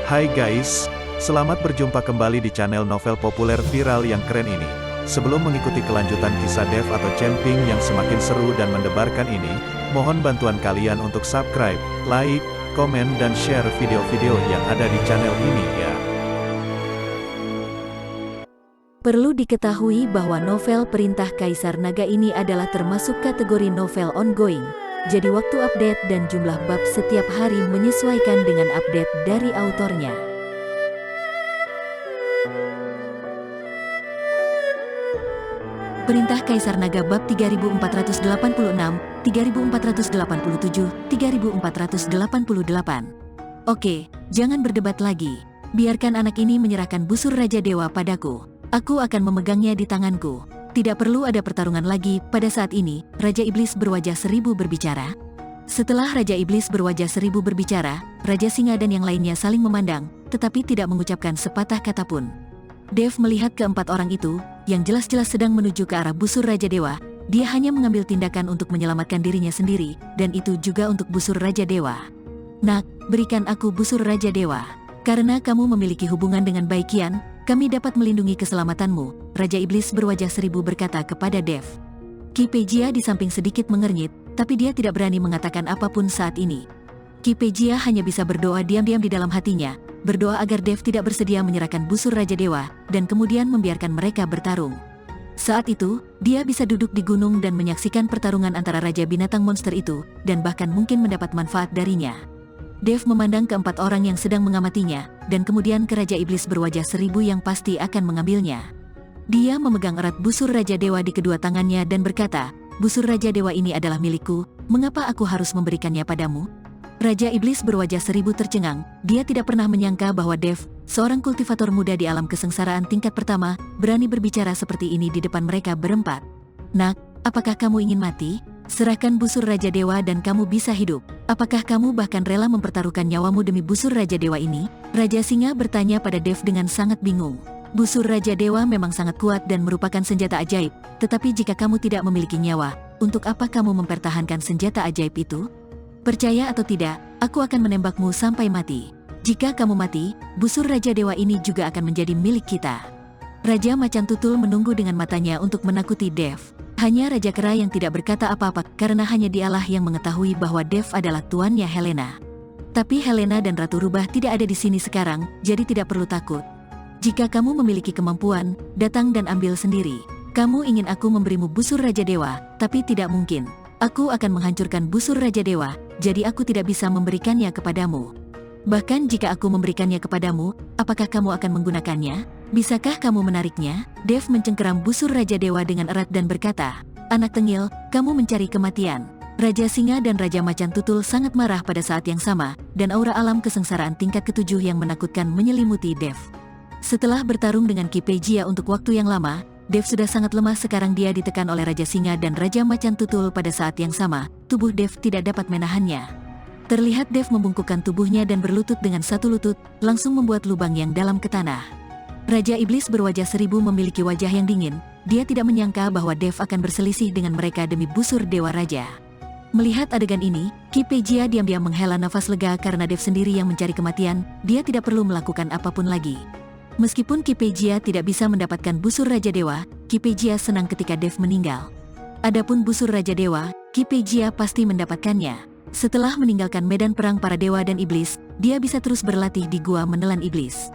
Hai guys, selamat berjumpa kembali di channel novel populer viral yang keren ini. Sebelum mengikuti kelanjutan kisah Dev atau Camping yang semakin seru dan mendebarkan ini, mohon bantuan kalian untuk subscribe, like, komen dan share video-video yang ada di channel ini ya. Perlu diketahui bahwa novel Perintah Kaisar Naga ini adalah termasuk kategori novel ongoing. Jadi waktu update dan jumlah bab setiap hari menyesuaikan dengan update dari autornya. Perintah Kaisar Naga bab 3486, 3487, 3488. Oke, jangan berdebat lagi. Biarkan anak ini menyerahkan busur Raja Dewa padaku. Aku akan memegangnya di tanganku. Tidak perlu ada pertarungan lagi. Pada saat ini, Raja Iblis berwajah seribu berbicara. Setelah Raja Iblis berwajah seribu berbicara, Raja Singa dan yang lainnya saling memandang, tetapi tidak mengucapkan sepatah kata pun. Dev melihat keempat orang itu, yang jelas-jelas sedang menuju ke arah busur Raja Dewa. Dia hanya mengambil tindakan untuk menyelamatkan dirinya sendiri, dan itu juga untuk busur Raja Dewa. Nak, berikan aku busur Raja Dewa. Karena kamu memiliki hubungan dengan Baikian, kami dapat melindungi keselamatanmu, Raja Iblis berwajah seribu berkata kepada Dev. Ki Pejia di samping sedikit mengernyit, tapi dia tidak berani mengatakan apapun saat ini. Ki Pejia hanya bisa berdoa diam-diam di dalam hatinya, berdoa agar Dev tidak bersedia menyerahkan busur Raja Dewa, dan kemudian membiarkan mereka bertarung. Saat itu, dia bisa duduk di gunung dan menyaksikan pertarungan antara Raja Binatang Monster itu, dan bahkan mungkin mendapat manfaat darinya. Dev memandang keempat orang yang sedang mengamatinya, dan kemudian ke Raja Iblis berwajah seribu yang pasti akan mengambilnya. Dia memegang erat busur Raja Dewa di kedua tangannya dan berkata, busur Raja Dewa ini adalah milikku, mengapa aku harus memberikannya padamu? Raja Iblis berwajah seribu tercengang, dia tidak pernah menyangka bahwa Dev, seorang kultivator muda di alam kesengsaraan tingkat pertama, berani berbicara seperti ini di depan mereka berempat. Nak, apakah kamu ingin mati? Serahkan busur Raja Dewa dan kamu bisa hidup. Apakah kamu bahkan rela mempertaruhkan nyawamu demi busur Raja Dewa ini? Raja Singa bertanya pada Dev dengan sangat bingung. Busur Raja Dewa memang sangat kuat dan merupakan senjata ajaib, tetapi jika kamu tidak memiliki nyawa, untuk apa kamu mempertahankan senjata ajaib itu? Percaya atau tidak, aku akan menembakmu sampai mati. Jika kamu mati, busur Raja Dewa ini juga akan menjadi milik kita. Raja Macan Tutul menunggu dengan matanya untuk menakuti Dev. Hanya Raja Kera yang tidak berkata apa-apa karena hanya dialah yang mengetahui bahwa Dev adalah tuannya Helena. Tapi Helena dan Ratu Rubah tidak ada di sini sekarang, jadi tidak perlu takut. Jika kamu memiliki kemampuan, datang dan ambil sendiri. Kamu ingin aku memberimu busur Raja Dewa, tapi tidak mungkin. Aku akan menghancurkan busur Raja Dewa, jadi aku tidak bisa memberikannya kepadamu. Bahkan jika aku memberikannya kepadamu, apakah kamu akan menggunakannya? Bisakah kamu menariknya? Dev mencengkeram busur Raja Dewa dengan erat dan berkata, anak tengil, kamu mencari kematian. Raja Singa dan Raja Macan Tutul sangat marah pada saat yang sama, dan aura alam kesengsaraan tingkat ketujuh yang menakutkan menyelimuti Dev. Setelah bertarung dengan Ki Pejia untuk waktu yang lama, Dev sudah sangat lemah. Sekarang dia ditekan oleh Raja Singa dan Raja Macan Tutul pada saat yang sama, tubuh Dev tidak dapat menahannya. Terlihat Dev membungkukkan tubuhnya dan berlutut dengan satu lutut, langsung membuat lubang yang dalam ke tanah. Raja Iblis berwajah seribu memiliki wajah yang dingin, dia tidak menyangka bahwa Dev akan berselisih dengan mereka demi busur Dewa Raja. Melihat adegan ini, Ki Pejia diam-diam menghela nafas lega karena Dev sendiri yang mencari kematian, dia tidak perlu melakukan apapun lagi. Meskipun Ki Pejia tidak bisa mendapatkan busur Raja Dewa, Ki Pejia senang ketika Dev meninggal. Adapun busur Raja Dewa, Ki Pejia pasti mendapatkannya. Setelah meninggalkan medan perang para dewa dan iblis, dia bisa terus berlatih di gua menelan iblis.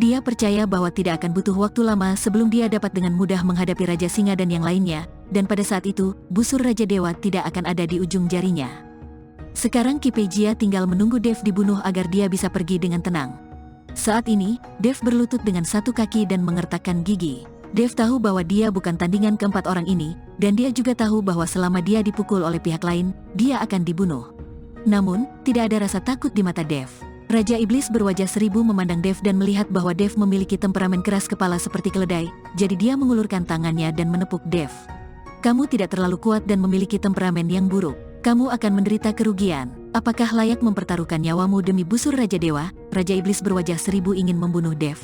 Dia percaya bahwa tidak akan butuh waktu lama sebelum dia dapat dengan mudah menghadapi Raja Singa dan yang lainnya, dan pada saat itu, busur Raja Dewa tidak akan ada di ujung jarinya. Sekarang Ki Pejia tinggal menunggu Dev dibunuh agar dia bisa pergi dengan tenang. Saat ini, Dev berlutut dengan satu kaki dan mengertakkan gigi. Dev tahu bahwa dia bukan tandingan keempat orang ini, dan dia juga tahu bahwa selama dia dipukul oleh pihak lain, dia akan dibunuh. Namun, tidak ada rasa takut di mata Dev. Raja Iblis berwajah seribu memandang Dev dan melihat bahwa Dev memiliki temperamen keras kepala seperti keledai, jadi dia mengulurkan tangannya dan menepuk Dev. Kamu tidak terlalu kuat dan memiliki temperamen yang buruk. Kamu akan menderita kerugian. Apakah layak mempertaruhkan nyawamu demi busur Raja Dewa? Raja Iblis berwajah seribu ingin membunuh Dev.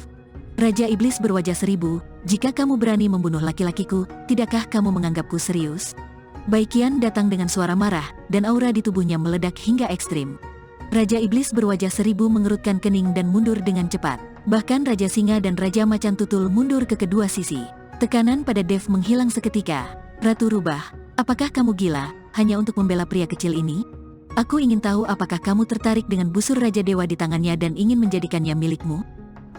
Raja Iblis berwajah seribu, jika kamu berani membunuh laki-lakiku, tidakkah kamu menganggapku serius? Baikian datang dengan suara marah, dan aura di tubuhnya meledak hingga ekstrim. Raja Iblis berwajah seribu mengerutkan kening dan mundur dengan cepat. Bahkan Raja Singa dan Raja Macan Tutul mundur ke kedua sisi. Tekanan pada Dev menghilang seketika. Ratu Rubah, apakah kamu gila, hanya untuk membela pria kecil ini? Aku ingin tahu apakah kamu tertarik dengan busur Raja Dewa di tangannya dan ingin menjadikannya milikmu?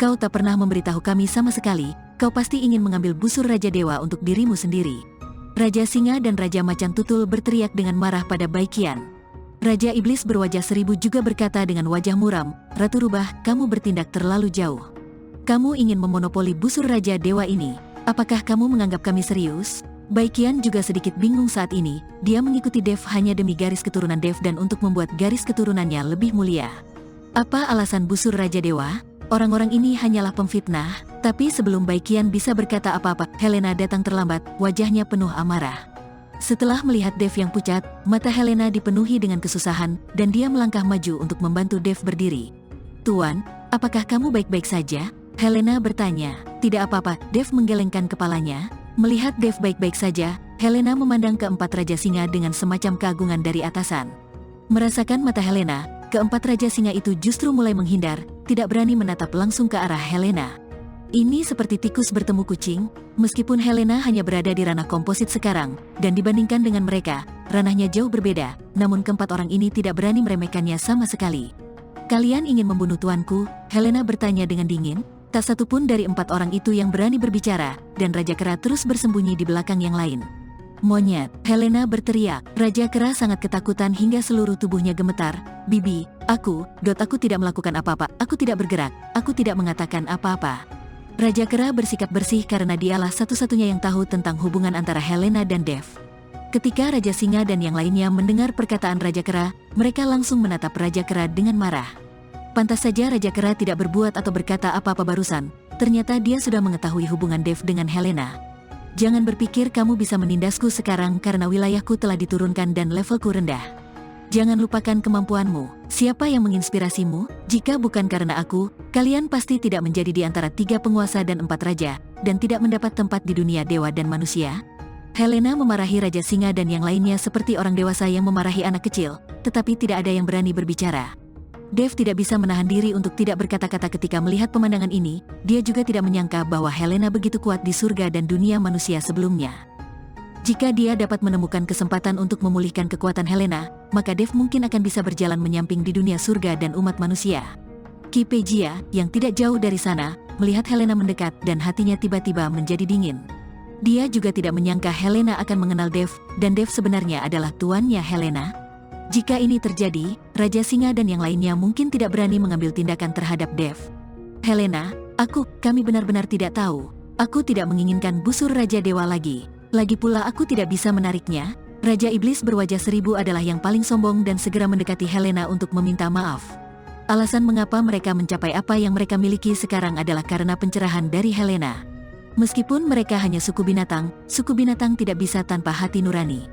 Kau tak pernah memberitahu kami sama sekali, kau pasti ingin mengambil busur Raja Dewa untuk dirimu sendiri. Raja Singa dan Raja Macan Tutul berteriak dengan marah pada Baikian. Raja Iblis berwajah seribu juga berkata dengan wajah muram, Ratu Rubah, kamu bertindak terlalu jauh. Kamu ingin memonopoli busur Raja Dewa ini. Apakah kamu menganggap kami serius? Baikian juga sedikit bingung saat ini, dia mengikuti Dev hanya demi garis keturunan Dev dan untuk membuat garis keturunannya lebih mulia. Apa alasan busur Raja Dewa? Orang-orang ini hanyalah pemfitnah, tapi sebelum Baikian bisa berkata apa-apa, Helena datang terlambat, wajahnya penuh amarah. Setelah melihat Dev yang pucat, mata Helena dipenuhi dengan kesusahan, dan dia melangkah maju untuk membantu Dev berdiri. Tuan, apakah kamu baik-baik saja? Helena bertanya. Tidak apa-apa, Dev menggelengkan kepalanya. Melihat Dev baik-baik saja, Helena memandang keempat Raja Singa dengan semacam keagungan dari atasan. Merasakan mata Helena, keempat Raja Singa itu justru mulai menghindar, tidak berani menatap langsung ke arah Helena. Ini seperti tikus bertemu kucing, meskipun Helena hanya berada di ranah komposit sekarang, dan dibandingkan dengan mereka, ranahnya jauh berbeda, namun keempat orang ini tidak berani meremehkannya sama sekali. Kalian ingin membunuh tuanku? Helena bertanya dengan dingin. Tak satu pun dari empat orang itu yang berani berbicara, dan Raja Kera terus bersembunyi di belakang yang lain. Monyet, Helena berteriak. Raja Kera sangat ketakutan hingga seluruh tubuhnya gemetar. Bibi, aku tidak melakukan apa-apa, aku tidak bergerak, aku tidak mengatakan apa-apa. Raja Kera bersikap bersih karena dialah satu-satunya yang tahu tentang hubungan antara Helena dan Dev. Ketika Raja Singa dan yang lainnya mendengar perkataan Raja Kera, mereka langsung menatap Raja Kera dengan marah. Pantas saja Raja Kera tidak berbuat atau berkata apa-apa barusan, ternyata dia sudah mengetahui hubungan Dev dengan Helena. Jangan berpikir kamu bisa menindasku sekarang karena wilayahku telah diturunkan dan levelku rendah. Jangan lupakan kemampuanmu. Siapa yang menginspirasimu? Jika bukan karena aku, kalian pasti tidak menjadi di antara 3 penguasa dan 4 raja, dan tidak mendapat tempat di dunia dewa dan manusia. Helena memarahi Raja Singa dan yang lainnya seperti orang dewasa yang memarahi anak kecil, tetapi tidak ada yang berani berbicara. Dev tidak bisa menahan diri untuk tidak berkata-kata ketika melihat pemandangan ini, dia juga tidak menyangka bahwa Helena begitu kuat di surga dan dunia manusia sebelumnya. Jika dia dapat menemukan kesempatan untuk memulihkan kekuatan Helena, maka Dev mungkin akan bisa berjalan menyamping di dunia surga dan umat manusia. Ki Pejia, yang tidak jauh dari sana, melihat Helena mendekat dan hatinya tiba-tiba menjadi dingin. Dia juga tidak menyangka Helena akan mengenal Dev, dan Dev sebenarnya adalah tuannya Helena. Jika ini terjadi, Raja Singa dan yang lainnya mungkin tidak berani mengambil tindakan terhadap Dev. Helena, kami benar-benar tidak tahu. Aku tidak menginginkan busur Raja Dewa lagi. Lagi pula aku tidak bisa menariknya. Raja Iblis berwajah seribu adalah yang paling sombong dan segera mendekati Helena untuk meminta maaf. Alasan mengapa mereka mencapai apa yang mereka miliki sekarang adalah karena pencerahan dari Helena. Meskipun mereka hanya suku binatang tidak bisa tanpa hati nurani.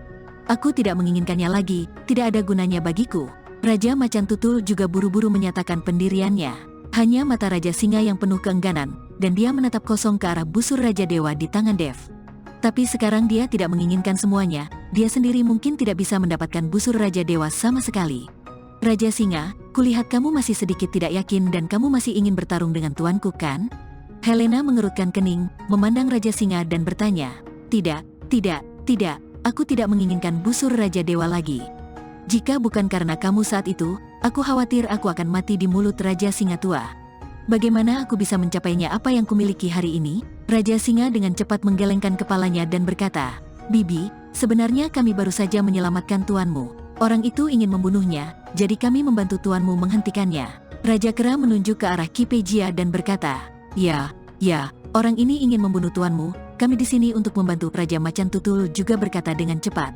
Aku tidak menginginkannya lagi, tidak ada gunanya bagiku. Raja Macan Tutul juga buru-buru menyatakan pendiriannya. Hanya mata Raja Singa yang penuh keengganan, dan dia menatap kosong ke arah busur Raja Dewa di tangan Dev. Tapi sekarang dia tidak menginginkan semuanya, dia sendiri mungkin tidak bisa mendapatkan busur Raja Dewa sama sekali. Raja Singa, kulihat kamu masih sedikit tidak yakin dan kamu masih ingin bertarung dengan tuanku kan? Helena mengerutkan kening, memandang Raja Singa dan bertanya, Tidak, aku tidak menginginkan busur Raja Dewa lagi. Jika bukan karena kamu saat itu, aku khawatir aku akan mati di mulut Raja Singa tua. Bagaimana aku bisa mencapainya apa yang kumiliki hari ini? Raja Singa dengan cepat menggelengkan kepalanya dan berkata, Bibi, sebenarnya kami baru saja menyelamatkan tuanmu. Orang itu ingin membunuhnya, jadi kami membantu tuanmu menghentikannya. Raja Kera menunjuk ke arah Ki Pejia dan berkata, Ya, orang ini ingin membunuh tuanmu, kami di sini untuk membantu. Raja Macan Tutul juga berkata dengan cepat.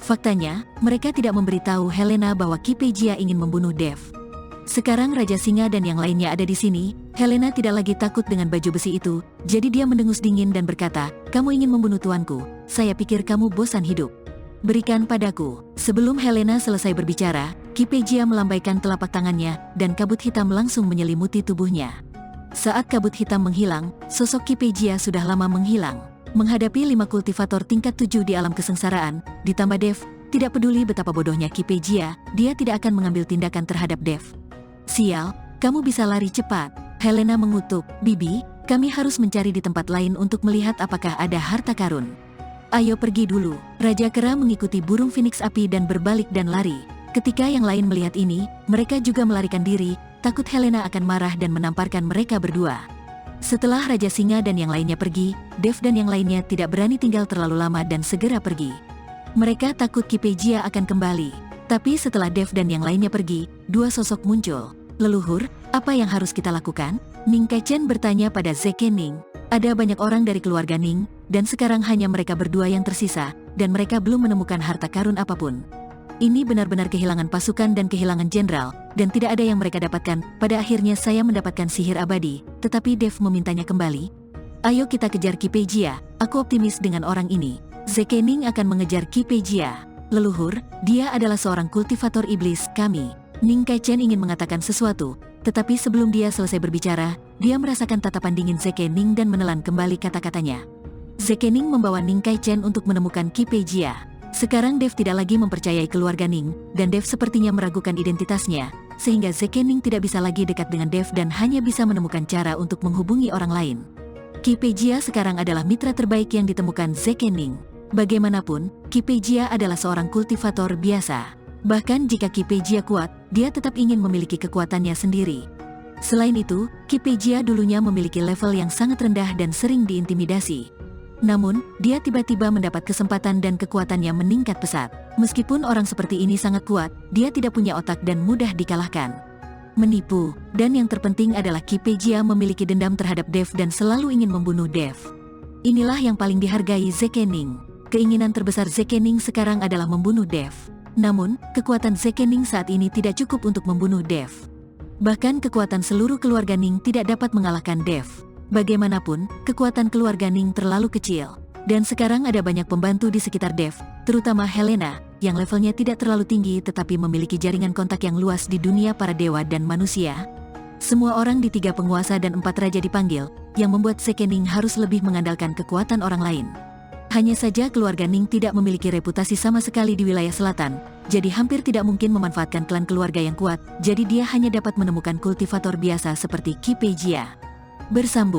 Faktanya, mereka tidak memberitahu Helena bahwa Ki Pejia ingin membunuh Dev. Sekarang Raja Singa dan yang lainnya ada di sini, Helena tidak lagi takut dengan baju besi itu, jadi dia mendengus dingin dan berkata, Kamu ingin membunuh tuanku, saya pikir kamu bosan hidup. Berikan padaku. Sebelum Helena selesai berbicara, Ki Pejia melambaikan telapak tangannya, dan kabut hitam langsung menyelimuti tubuhnya. Saat kabut hitam menghilang, sosok Ki Pejia sudah lama menghilang. Menghadapi 5 kultivator tingkat 7 di alam kesengsaraan, ditambah Dev, Tidak peduli betapa bodohnya Kipejia, dia tidak akan mengambil tindakan terhadap Dev. Sial, kamu bisa lari cepat. Helena mengutuk, Bibi, kami harus mencari di tempat lain untuk melihat apakah ada harta karun. Ayo pergi dulu. Raja Kera mengikuti burung Phoenix api dan berbalik dan lari. Ketika yang lain melihat ini, mereka juga melarikan diri, takut Helena akan marah dan menamparkan mereka berdua. Setelah Raja Singa dan yang lainnya pergi, Dev dan yang lainnya tidak berani tinggal terlalu lama dan segera pergi. Mereka takut Kipejia akan kembali. Tapi setelah Dev dan yang lainnya pergi, dua sosok muncul. Leluhur, apa yang harus kita lakukan? Ning Kaichen bertanya pada Zeke Ning. Ada banyak orang dari keluarga Ning, dan sekarang hanya mereka berdua yang tersisa, dan mereka belum menemukan harta karun apapun. Ini benar-benar kehilangan pasukan dan kehilangan jenderal, dan tidak ada yang mereka dapatkan. Pada akhirnya saya mendapatkan sihir abadi, tetapi Dev memintanya kembali. Ayo kita kejar Kipejia, aku optimis dengan orang ini. Zeke Ning akan mengejar Kipejia. Leluhur, dia adalah seorang kultivator iblis kami. Ning Kaichen ingin mengatakan sesuatu, tetapi sebelum dia selesai berbicara, dia merasakan tatapan dingin Zeke Ning dan menelan kembali kata-katanya. Zeke Ning membawa Ning Kaichen untuk menemukan Kipejia. Sekarang Dev tidak lagi mempercayai keluarga Ning, dan Dev sepertinya meragukan identitasnya, sehingga Zeke Ning tidak bisa lagi dekat dengan Dev dan hanya bisa menemukan cara untuk menghubungi orang lain. Kipejia sekarang adalah mitra terbaik yang ditemukan Zeke Ning. Bagaimanapun, Kipejia adalah seorang kultivator biasa. Bahkan jika Kipejia kuat, dia tetap ingin memiliki kekuatannya sendiri. Selain itu, Kipejia dulunya memiliki level yang sangat rendah dan sering diintimidasi. Namun, dia tiba-tiba mendapat kesempatan dan kekuatannya meningkat pesat. Meskipun orang seperti ini sangat kuat, dia tidak punya otak dan mudah dikalahkan. Menipu, dan yang terpenting adalah Kipejia memiliki dendam terhadap Dev dan selalu ingin membunuh Dev. Inilah yang paling dihargai Zeke Ning. Keinginan terbesar Zeke Ning sekarang adalah membunuh Dev. Namun, kekuatan Zeke Ning saat ini tidak cukup untuk membunuh Dev. Bahkan kekuatan seluruh keluarga Ning tidak dapat mengalahkan Dev. Bagaimanapun, kekuatan keluarga Ning terlalu kecil. Dan sekarang ada banyak pembantu di sekitar Dev, terutama Helena, yang levelnya tidak terlalu tinggi tetapi memiliki jaringan kontak yang luas di dunia para dewa dan manusia. Semua orang di 3 penguasa dan 4 raja dipanggil, yang membuat Zeke Ning harus lebih mengandalkan kekuatan orang lain. Hanya saja keluarga Ning tidak memiliki reputasi sama sekali di wilayah selatan, jadi hampir tidak mungkin memanfaatkan klan keluarga yang kuat, jadi dia hanya dapat menemukan kultivator biasa seperti Kipejia. Bersambung.